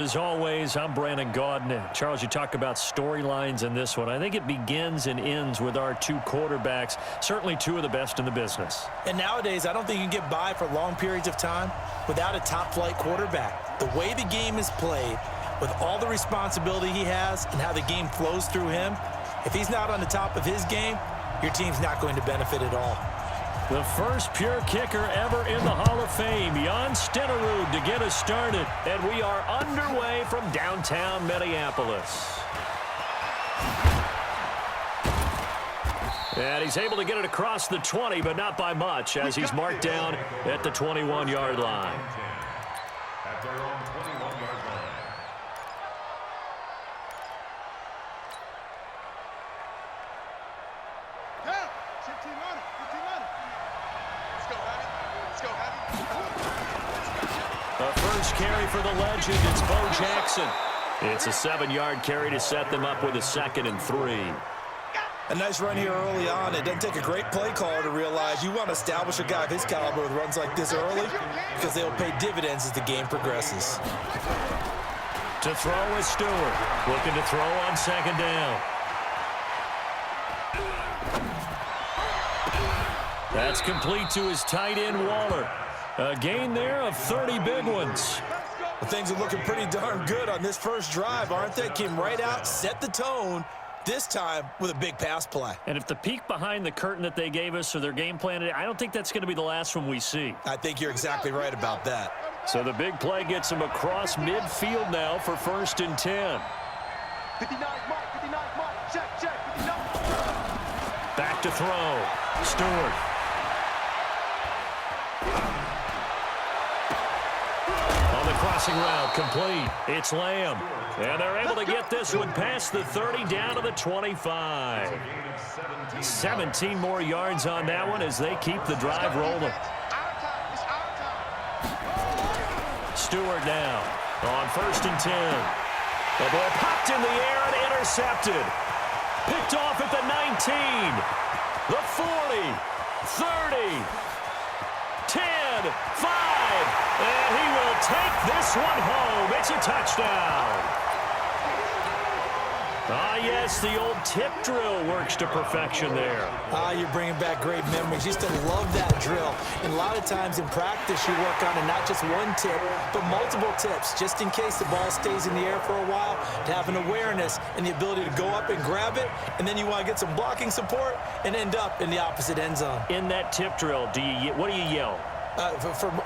As always, I'm Brandon Gaudin. Charles, you talk about storylines in this one. I think it begins and ends with our two quarterbacks, certainly two of the best in the business. And nowadays, I don't think you can get by for long periods of time without a top-flight quarterback. The way the game is played, with all the responsibility he has and how the game flows through him, if he's not on the top of his game, your team's not going to benefit at all. The first pure kicker ever in the Hall of Fame, Jan Stenerud, to get us started. And we are underway from downtown Minneapolis. And he's able to get it across the 20, but not by much, as he's marked down at the 21-yard line. At their own 21-yard line. The first carry for the legend, it's Bo Jackson. It's a 7-yard carry to set them up with a 2nd and 3. A nice run here early on. It doesn't take a great play caller to realize you want to establish a guy of his caliber with runs like this early because they'll pay dividends as the game progresses. To throw is Stewart. Looking to throw on 2nd down. That's complete to his tight end, Waller. A gain there of 30 big ones. Well, things are looking pretty darn good on this first drive, aren't they? Came right out, set the tone, this time with a big pass play. And if the peek behind the curtain that they gave us or their game plan, I don't think that's going to be the last one we see. I think you're exactly right about that. So the big play gets him across midfield now for 1st and 10. 59 mark, 59 mark, check, 59. Back to throw. Stewart. On the crossing route, complete. It's Lamb. And they're able to get this one past the 30 down to the 25. 17 more yards on that one as they keep the drive rolling. Stewart now on 1st and 10. The ball popped in the air and intercepted. Picked off at the 19. The 40. 30. 10, 5, and he will take this one home. It's a touchdown. Ah, yes, the old tip drill works to perfection there. You're bringing back great memories. Used to love that drill. And a lot of times in practice, you work on it, not just one tip, but multiple tips, just in case the ball stays in the air for a while, to have an awareness and the ability to go up and grab it, and then you want to get some blocking support and end up in the opposite end zone. In that tip drill, what do you yell?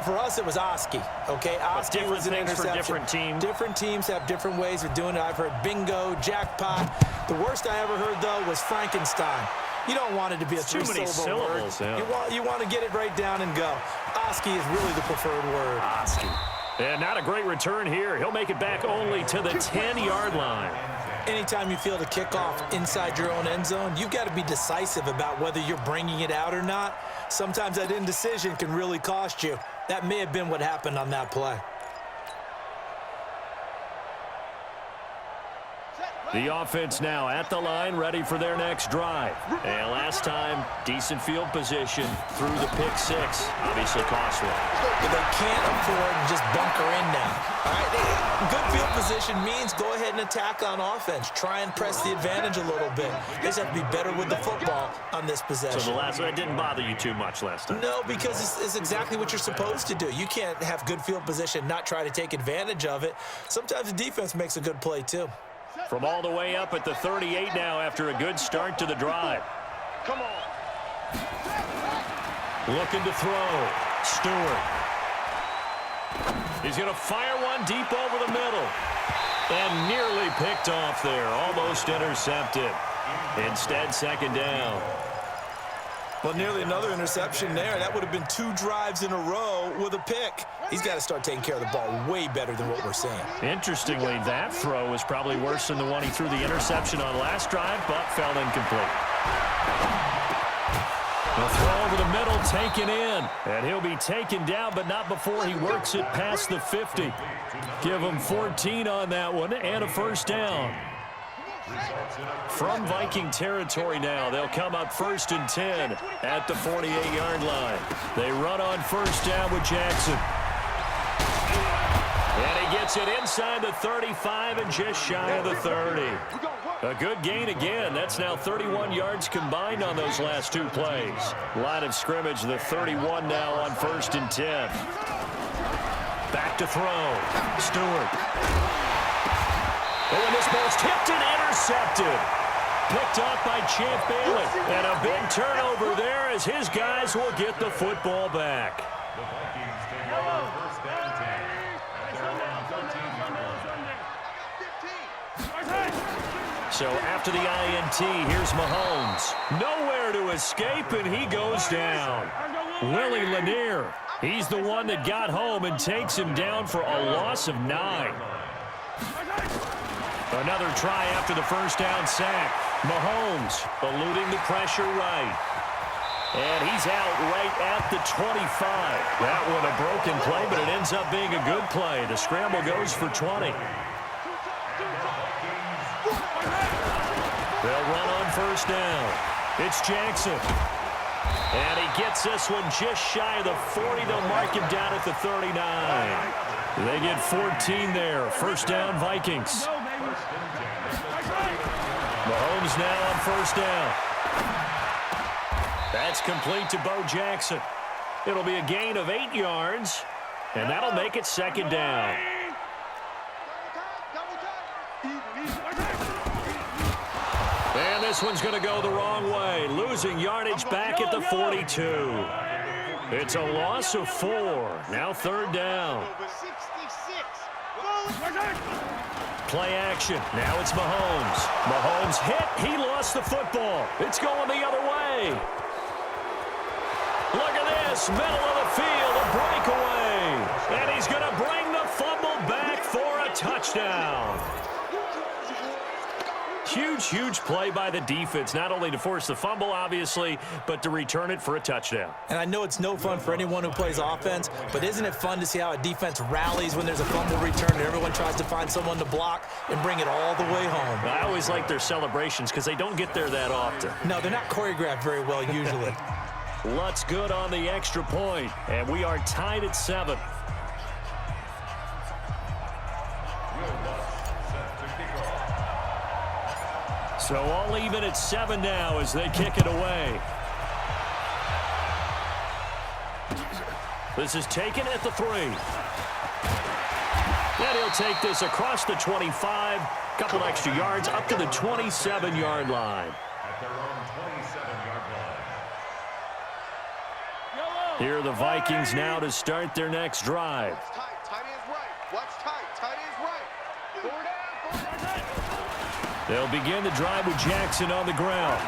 For us, it was Oski, okay? Oski was an interception. For different teams. Different teams have different ways of doing it. I've heard bingo, jackpot. The worst I ever heard, though, was Frankenstein. You don't want it to be a three-syllable word. Yeah. You want to get it right down and go. Oski is really the preferred word. Oski. And not a great return here. He'll make it back only to the 10-yard line. Anytime you feel the kickoff inside your own end zone, you've got to be decisive about whether you're bringing it out or not. Sometimes that indecision can really cost you. That may have been what happened on that play. The offense now at the line, ready for their next drive. And last time, decent field position through the pick 6. Obviously costly. But they can't afford to just bunker in now. All right, good field position means go ahead and attack on offense. Try and press the advantage a little bit. They just have to be better with the football on this possession. So the last one didn't bother you too much last time? No, because it's exactly what you're supposed to do. You can't have good field position, not try to take advantage of it. Sometimes the defense makes a good play, too. From all the way up at the 38 now after a good start to the drive. Come on. Looking to throw. Stewart. He's going to fire one deep over the middle. And nearly picked off there. Almost intercepted. Instead, 2nd down. Well, nearly another interception there. That would have been 2 drives in a row with a pick. He's got to start taking care of the ball way better than what we're seeing. Interestingly, that throw was probably worse than the one he threw the interception on last drive, but fell incomplete. The throw over the middle, taken in. And he'll be taken down, but not before he works it past the 50. Give him 14 on that one and a 1st down. From Viking territory now, they'll come up 1st and 10 at the 48-yard line. They run on 1st down with Jackson. And he gets Gets it inside the 35 and just shy of the 30. A good gain again. That's now 31 yards combined on those last two plays. Line of scrimmage, the 31 now on 1st and 10. Back to throw. Stewart. Oh, and this ball's tipped and intercepted. Picked off by Champ Bailey. And a big turnover there as his guys will get the football back. The Vikings take over 1st and 10 at their own 13-yard line. So after the INT, here's Mahomes. Nowhere to escape, and he goes down. Willie Lanier, he's the one that got home and takes him down for a loss of 9. Another try after the first down sack. Mahomes eluding the pressure right. And he's out right at the 25. That one a broken play, but it ends up being a good play. The scramble goes for 20. They'll run on first down. It's Jackson. And he gets this one just shy of the 40. They'll mark him down at the 39. They get 14 there. First down, Vikings. Mahomes now on first down. That's complete to Bo Jackson. It'll be a gain of 8 yards, and that'll make it second down. And this one's going to go the wrong way, losing yardage back at the 42. It's a loss of 4. Now third down. Play action. Now it's Mahomes. Mahomes hit. He lost the football. It's going the other way. Look at this. Middle of the field. A breakaway. And he's going to bring the fumble back for a touchdown. Huge, huge play by the defense, not only to force the fumble, obviously, but to return it for a touchdown. And I know it's no fun for anyone who plays offense, but isn't it fun to see how a defense rallies when there's a fumble return and everyone tries to find someone to block and bring it all the way home? I always like their celebrations because they don't get there that often. No, they're not choreographed very well usually. Lutz good on the extra point, and we are tied at 7. So all even at 7 now as they kick it away. This is taken at the 3. And he'll take this across the 25. Couple extra yards up to the 27-yard line. At their own 27-yard line. Here are the Vikings now to start their next drive. Tight end's right. Watch tight. Tight end's right. 4 down. 4 down. They'll begin the drive with Jackson on the ground.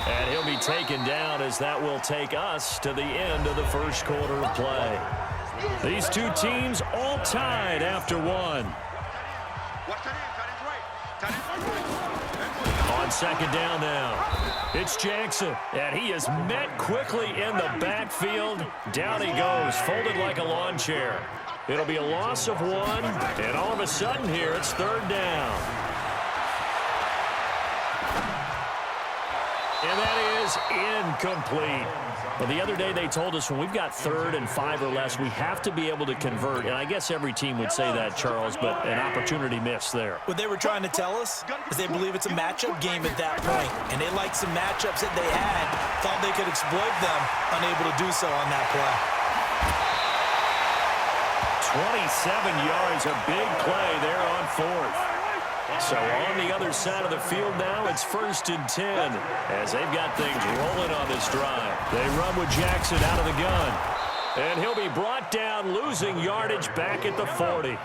And he'll be taken down as that will take us to the end of the first quarter of play. These two teams all tied after 1. Watch tight end. Tight end's right. On second down now, it's Jackson. And he is met quickly in the backfield. Down he goes, folded like a lawn chair. It'll be a loss of 1. And all of a sudden here, it's third down. And that is incomplete. Well, the other day they told us when we've got 3rd and 5 or less, we have to be able to convert. And I guess every team would say that, Charles, but an opportunity missed there. What they were trying to tell us is they believe it's a matchup game at that point, and they liked some matchups that they had, thought they could exploit them, unable to do so on that play. 27 yards, a big play there on 4th. So on the other side of the field now, it's 1st and 10 as they've got things rolling on this drive. They run with Jackson out of the gun. And he'll be brought down, losing yardage back at the 40.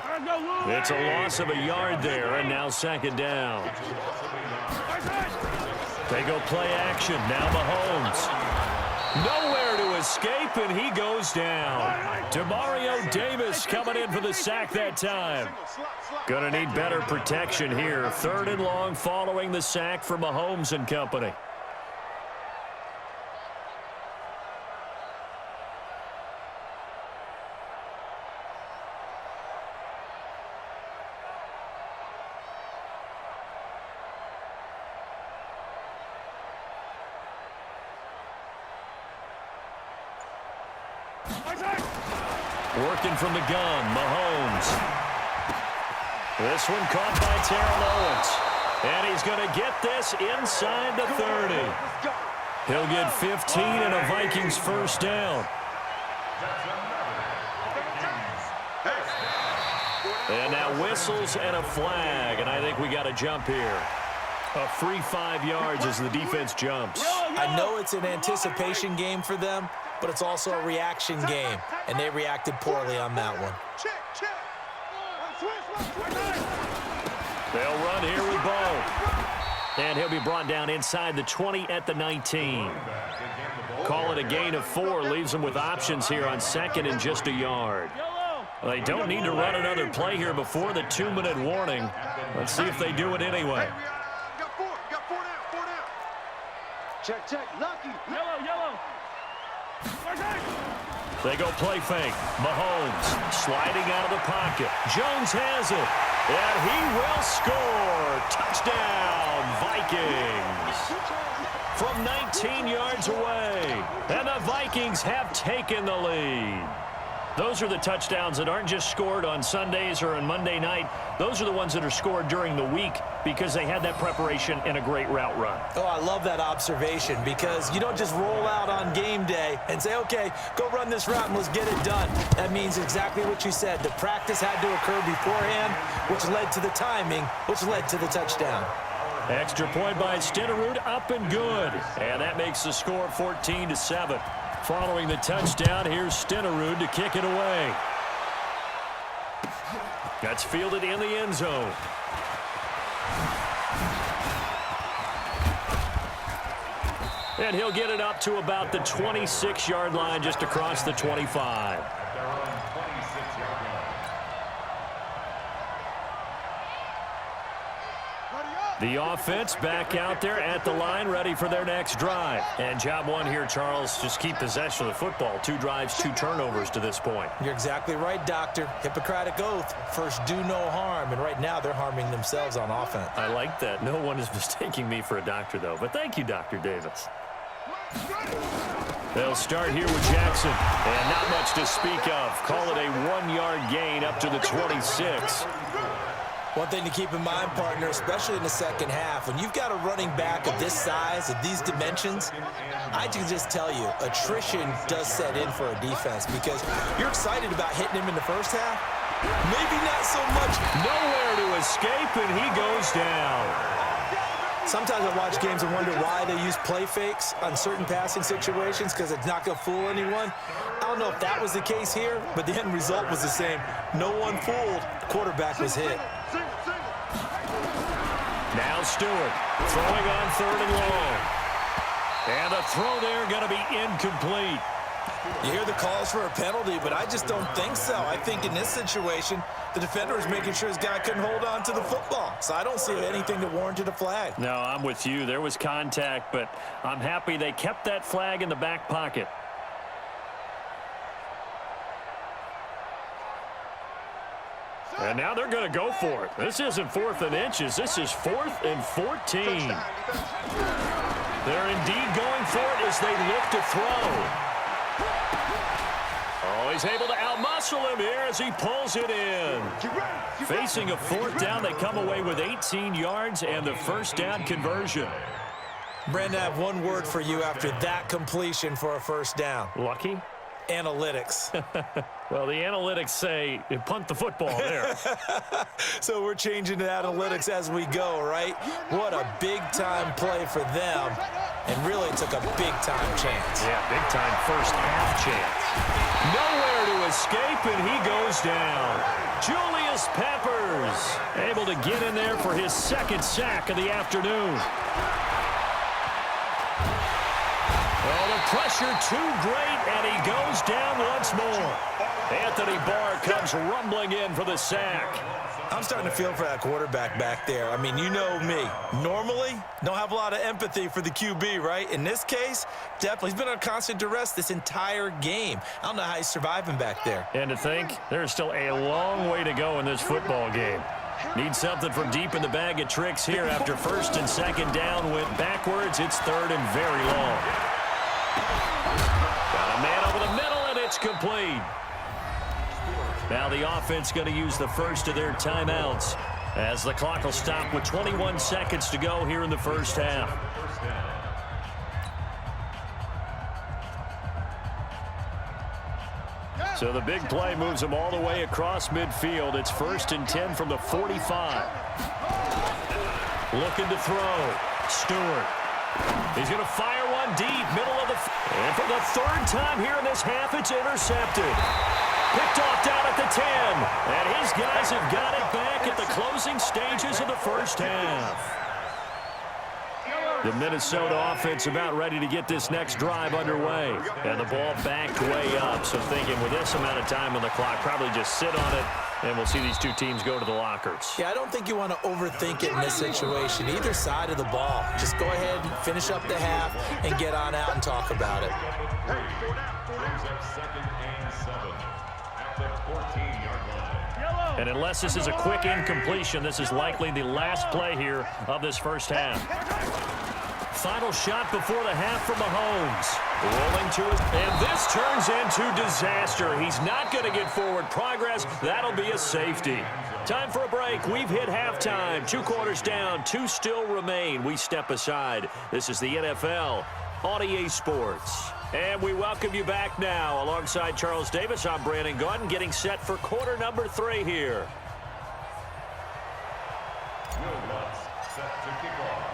It's a loss of a yard there, and now second down. They go play action. Now Mahomes. Nowhere to escape, and he goes down. Demario Davis coming in for the sack that time. Gonna need better protection here. 3rd and long following the sack for Mahomes and company. Working from the gun, Mahomes. This one caught by Terrell Owens. And he's going to get this inside the 30. He'll get 15 and a Vikings first down. And now whistles and a flag, and I think we got a jump here. A free 5 yards as the defense jumps. I know it's an anticipation game for them, but it's also a reaction game, and they reacted poorly on that one. They'll run here with Bo. And he'll be brought down inside the 20 at the 19. Call it a gain of 4, leaves them with options here on second and just a yard. They don't need to run another play here before the 2-minute warning. Let's see if they do it anyway. Check. Lucky. Yellow. They go play fake. Mahomes sliding out of the pocket. Jones has it. And he will score. Touchdown, Vikings. From 19 yards away. And the Vikings have taken the lead. Those are the touchdowns that aren't just scored on Sundays or on Monday night. Those are the ones that are scored during the week because they had that preparation and a great route run. Oh, I love that observation because you don't just roll out on game day and say, okay, go run this route and let's get it done. That means exactly what you said. The practice had to occur beforehand, which led to the timing, which led to the touchdown. Extra point by Stenerud, up and good. And that makes the score 14-7. Following the touchdown, here's Stenerud to kick it away. That's fielded in the end zone. And he'll get it up to about the 26-yard line, just across the 25. The offense back out there at the line, ready for their next drive. And job one here, Charles, just keep possession of the football. 2 drives, 2 turnovers to this point. You're exactly right, Doctor. Hippocratic oath. First, do no harm. And right now, they're harming themselves on offense. I like that. No one is mistaking me for a doctor, though. But thank you, Dr. Davis. They'll start here with Jackson. And not much to speak of. Call it a 1-yard gain up to the 26. One thing to keep in mind, partner, especially in the second half, when you've got a running back of this size, of these dimensions, I can just tell you, attrition does set in for a defense because you're excited about hitting him in the first half. Maybe not so much. Nowhere to escape, and he goes down. Sometimes I watch games and wonder why they use play fakes on certain passing situations because it's not going to fool anyone. I don't know if that was the case here, but the end result was the same. No one fooled. The quarterback was hit. Now Stewart throwing on 3rd and long. And a throw there going to be incomplete. You hear the calls for a penalty, but I just don't think so. I think in this situation, the defender was making sure his guy couldn't hold on to the football. So I don't see anything that warranted a flag. No, I'm with you. There was contact, but I'm happy they kept that flag in the back pocket. And now they're going to go for it. This isn't 4th and inches. This is 4th and 14. They're indeed going for it as they look to throw. Oh, he's able to outmuscle him here as he pulls it in. Facing a 4th down, they come away with 18 yards and the first down conversion. Brandon, I have one word for you after that completion for a first down. Lucky? Analytics. Well, the analytics say punt the football there. So we're changing to analytics as we go, right? What a big-time play for them, and really took a big-time chance. Yeah, big-time first half chance. Nowhere to escape, and he goes down. Julius Peppers able to get in there for his 2nd sack of the afternoon. Well, the pressure too great, and he goes down once more. Anthony Barr comes rumbling in for the sack. I'm starting to feel for that quarterback back there. I mean, you know me. Normally, don't have a lot of empathy for the QB, right? In this case, definitely. He's been on constant duress this entire game. I don't know how he's surviving back there. And to think, there's still a long way to go in this football game. Need something from deep in the bag of tricks here after 1st and 2nd down went backwards. It's 3rd and very long. Got a man over the middle, and it's complete. Now the offense going to use the first of their timeouts as the clock will stop with 21 seconds to go here in the first half. So the big play moves them all the way across midfield. It's 1st and 10 from the 45. Looking to throw. Stewart. He's going to fire one deep, middle of the... And for the 3rd time here in this half, it's intercepted. Picked off down at the 10. And his guys have got it back at the closing stages of the first half. The Minnesota offense about ready to get this next drive underway. And the ball backed way up. So thinking with this amount of time on the clock, probably just sit on it, and we'll see these two teams go to the lockers. Yeah, I don't think you want to overthink it in this situation. Either side of the ball. Just go ahead and finish up the half and get on out and talk about it. Brings up 2nd and 7 at the 14-yard line. And unless this is a quick incompletion, this is likely the last play here of this first half. Final shot before the half from Mahomes. Rolling to his... And this turns into disaster. He's not going to get forward progress. That'll be a safety. Time for a break. We've hit halftime. 2 quarters down. 2 still remain. We step aside. This is the NFL on EA Sports. And we welcome you back now. Alongside Charles Davis, I'm Brandon Gunn, getting set for quarter number 3 here. Set to kick off.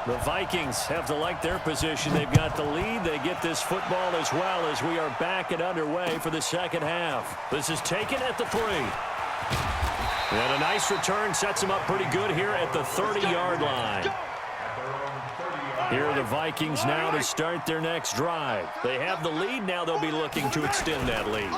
The Vikings have to like their position. They've got the lead. They get this football as well as we are back and underway for the second half. This is taken at the 3. And a nice return sets them up pretty good here at the 30-yard line. Here are the Vikings now to start their next drive. They have the lead. Now they'll be looking to extend that lead.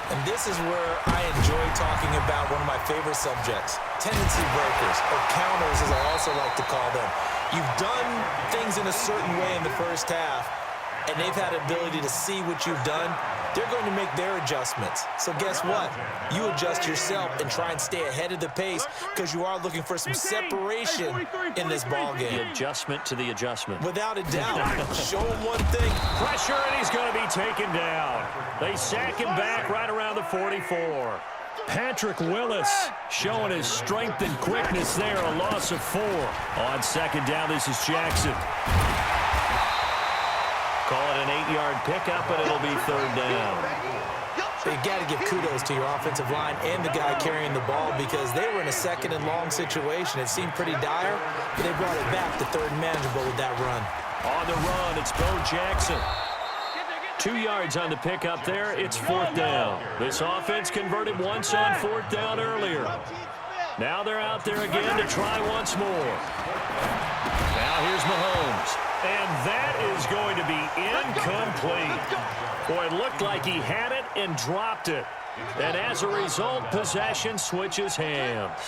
And this is where I enjoy talking about one of my favorite subjects, tendency breakers, or counters as I also like to call them. You've done things in a certain way in the first half, and they've had the ability to see what you've done. They're going to make their adjustments. So guess what? You adjust yourself and try and stay ahead of the pace because you are looking for some separation in this ball game. The adjustment to the adjustment. Without a doubt. Show him one thing. Pressure, and he's going to be taken down. They sack him back right around the 44. Patrick Willis showing his strength and quickness there, a loss of 4. On second down, this is Jackson. Call it an 8-yard pickup, but it'll be 3rd down. So you got to give kudos to your offensive line and the guy carrying the ball because they were in a 2nd and long situation. It seemed pretty dire, but they brought it back to 3rd and manageable with that run. On the run, it's Bo Jackson. 2 yards on the pickup there. It's 4th down. This offense converted once on 4th down earlier. Now they're out there again to try once more. Now here's Mahomes. And that is going to be incomplete. Boy, it looked like he had it and dropped it. And as a result, possession switches hands.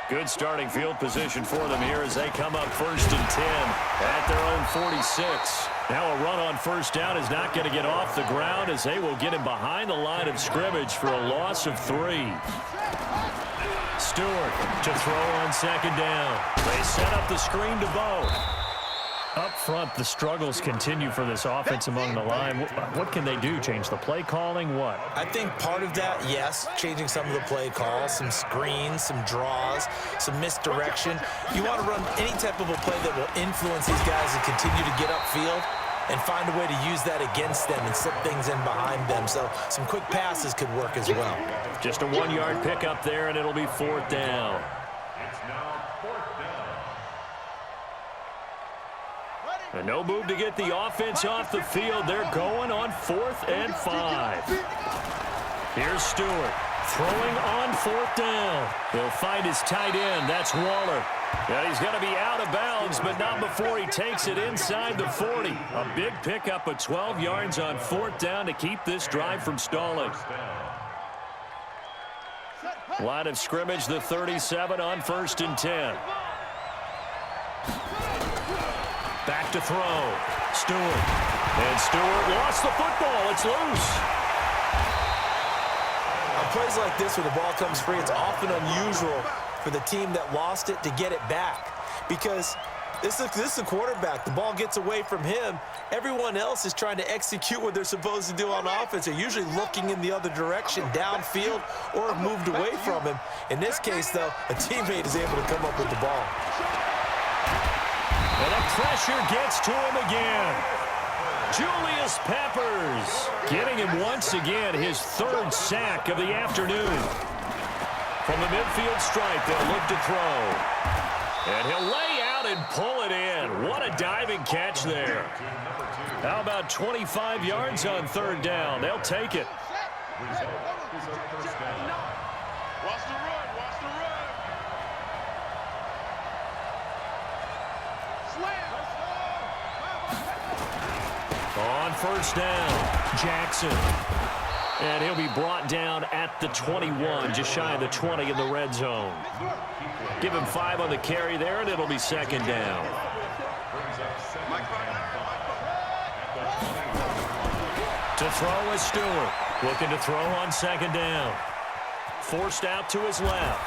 Good starting field position for them here as they come up 1st and 10 at their own 46. Now a run on 1st down is not going to get off the ground as they will get him behind the line of scrimmage for a loss of 3. Stewart to throw on 2nd down. They set up the screen to Bo. Up front, the struggles continue for this offense among the line. What can they do? Change the play calling? What? I think part of that, yes, changing some of the play calls, some screens, some draws, some misdirection. You want to run any type of a play that will influence these guys and continue to get upfield and find a way to use that against them and slip things in behind them. So some quick passes could work as well. Just a 1-yard pickup there, and it'll be 4th down. It's now 4th down. And no move to get the offense off the field. They're going on 4th and 5. Here's Stewart throwing on 4th down. He'll find his tight end. That's Waller. Yeah, he's going to be out of bounds, but not before he takes it inside the 40. A big pickup of 12 yards on 4th down to keep this drive from stalling. Line of scrimmage, the 37 on 1st and 10. Back to throw. Stewart. And Stewart lost the football. It's loose. On plays like this where the ball comes free, it's often unusual for the team that lost it to get it back because This is the quarterback. The ball gets away from him. Everyone else is trying to execute what they're supposed to do on offense. They're usually looking in the other direction, downfield, or have moved away from him. In this case, though, a teammate is able to come up with the ball. And the pressure gets to him again. Julius Peppers getting him once again his third sack of the afternoon. From the midfield stripe, they'll look to throw. And he'll lay out and pull it in. What a diving catch there. How about 25 yards on third down? They'll take it. Result is a first down. Watch the run. Watch the run. Slam. On first down, Jackson. And he'll be brought down at the 21, just shy of the 20 in the red zone. Give him 5 on the carry there, and it'll be second down. To throw is Stewart. Looking to throw on second down. Forced out to his left.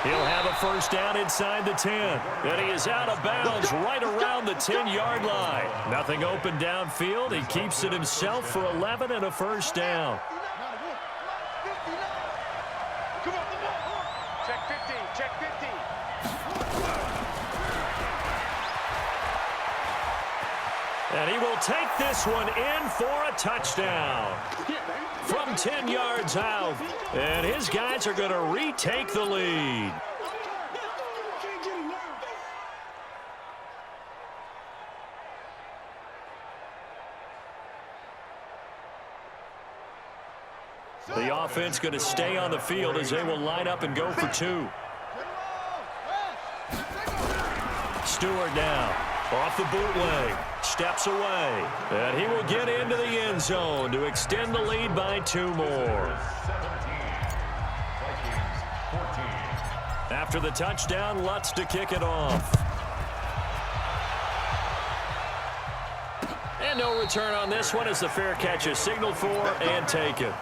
He'll have a first down inside the 10. And he is out of bounds right around the 10-yard line. Nothing open downfield. He keeps it himself for 11 and a first down. Come on. Check 15. Check 15. And he will take this one in for a touchdown. From 10 yards out. And his guys are going to retake the lead. The offense going to stay on the field as they will line up and go for 2. Stewart now off the bootleg. Steps away. And he will get into the end zone to extend the lead by 2 more. After the touchdown, Lutz to kick it off. And no return on this one as the fair catch is signaled for and taken.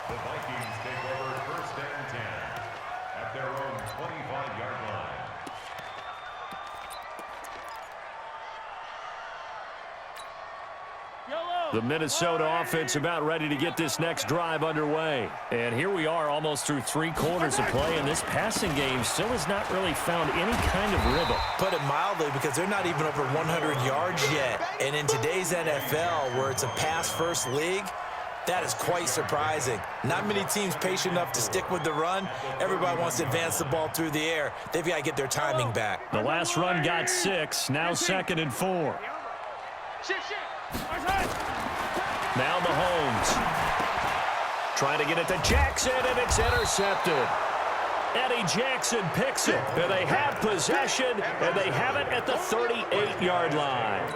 The Vikings take over first and 10 at their own 25-yard line. The Minnesota offense about ready to get this next drive underway. And here we are almost through 3 quarters of play, and this passing game still has not really found any kind of rhythm. Put it mildly, because they're not even over 100 yards yet. And in today's NFL, where it's a pass-first league, that is quite surprising. Not many teams patient enough to stick with the run. Everybody wants to advance the ball through the air. They've got to get their timing back. The last run got 6, now 2nd and 4. Now Mahomes. Trying to get it to Jackson, and it's intercepted. Eddie Jackson picks it, and they have possession, and they have it at the 38-yard line.